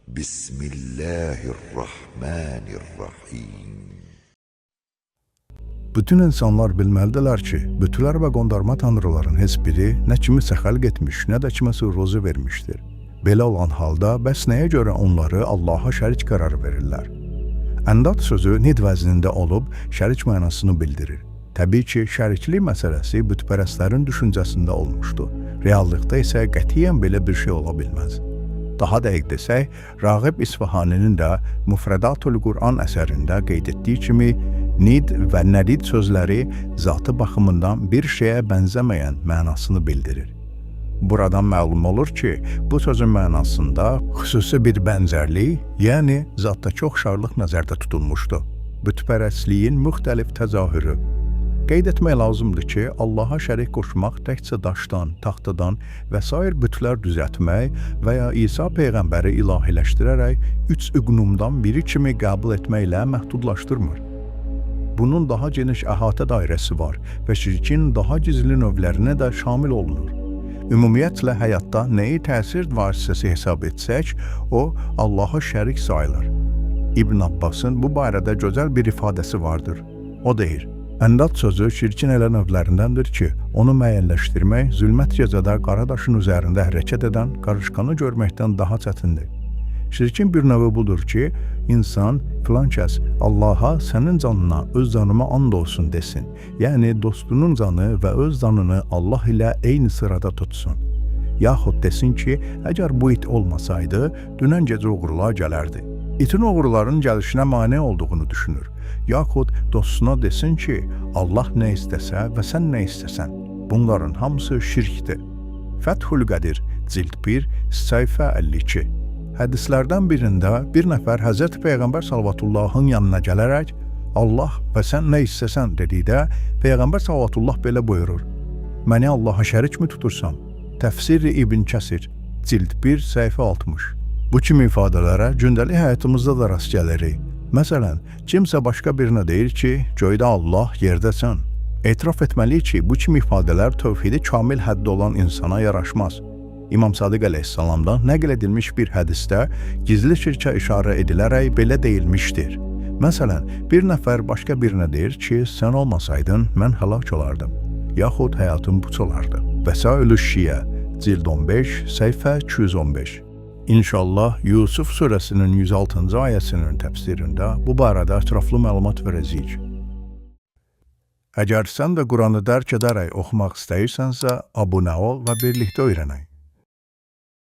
Bismillahirrahmanirrahim. Bütün insanlar bilməlidirlər ki, bütlər və qondarma tanrıların heç biri nə kimisə xəlq etmiş, nə də kiməsə ruzu vermişdir. Belə olan halda, bəs nəyə görə onları Allaha şərik qərar verirlər? Əndad sözü nid vəznində olub, şərik mənasını bildirir. Təbii ki, şəriklik məsələsi bütpərəstlərin düşüncəsində olmuşdu. Reallıqda isə qətiyyən belə bir şey ola bilməz. Daha dəqiq desək, Rağib İsfahaninin də Mufredatul Quran əsərində qeyd etdiyi kimi, nid və nədid sözləri zatı baxımından bir şeyə bənzəməyən mənasını bildirir. Buradan məlum olur ki, bu sözün mənasında xüsusi bir bənzərlik, yəni zatda çox oxşarlıq nəzərdə tutulmuşdu. Bütpərəstliyin müxtəlif təzahürü. Qeyd etmək lazımdır ki, Allaha şərik qoşmaq təkcə daşdan, taxtadan və sair bütlər düzəltmək və ya İsa Peyğəmbəri ilahiləşdirərək üç üqnumdan biri kimi qəbul etməklə məhdudlaşdırmır. Bunun daha geniş əhatə dairəsi var və şirkin daha gizli növlərinə də şamil olunur. Ümumiyyətlə, həyatda nəyi təsir vasitəsi hesab etsək, o, Allaha şərik sayılır. İbn Abbasın bu barədə gözəl bir ifadəsi vardır. O deyir, əndad sözü şirkin elə növlərindəndir ki, onu müəyyənləşdirmək zülmət gecədə qara daşın üzərində hərəkət edən qarışqanı görməkdən daha çətindir. Şirkin bir növü budur ki, insan filan kəs Allaha sənin canına, öz canıma and olsun desin. Yəni, dostunun canı və öz canını Allah ilə eyni sırada tutsun. Yaxud desin ki, əgər bu it olmasaydı, dünən gecə oğrular gələrdi. İtin oğruların gəlişinə mane olduğunu düşünür. Yaxud dostuna desin ki, Allah nə istəsə və sən nə istəsən. Bunların hamısı şirkdir. Fəthül Qədir, cild 1, səhifə 52. Hədislərdən birində bir nəfər Həzrət Peyğəmbər salvatullahın yanına gələrək Allah və sən nə istəsən dedikdə Peyğəmbər salvatullah belə buyurur. Məni Allaha şərik mi tutursan? Təfsir-i İbn Kəsir, cild 1, səhifə 60. Bu kimi ifadələrə gündəlik həyatımızda da rast gəlirik. Məsələn, kimsə başqa birinə deyir ki, göydə Allah, yerdə sən. Etiraf etməliyik ki, bu kimi ifadələr tövhidi kamil həddə olan insana yaraşmaz. İmam Sadiq əleyhissalamdan nəql edilmiş bir hədisdə gizli şirkə işarə edilərək belə deyilmişdir. Məsələn, bir nəfər başqa birinə deyir ki, sən olmasaydın, mən həlak olardım, yaxud həyatım puç olardı. Vəsailü Şiyə, cild 15, səhifə 215. İnşallah, Yusuf surəsinin 106-cı ayəsinin təfsirində bu barədə ətraflı məlumat verəcəyik. Əgər sən də Quranı dərk edərək oxumaq istəyirsənsə, abunə ol və birlikdə öyrənək.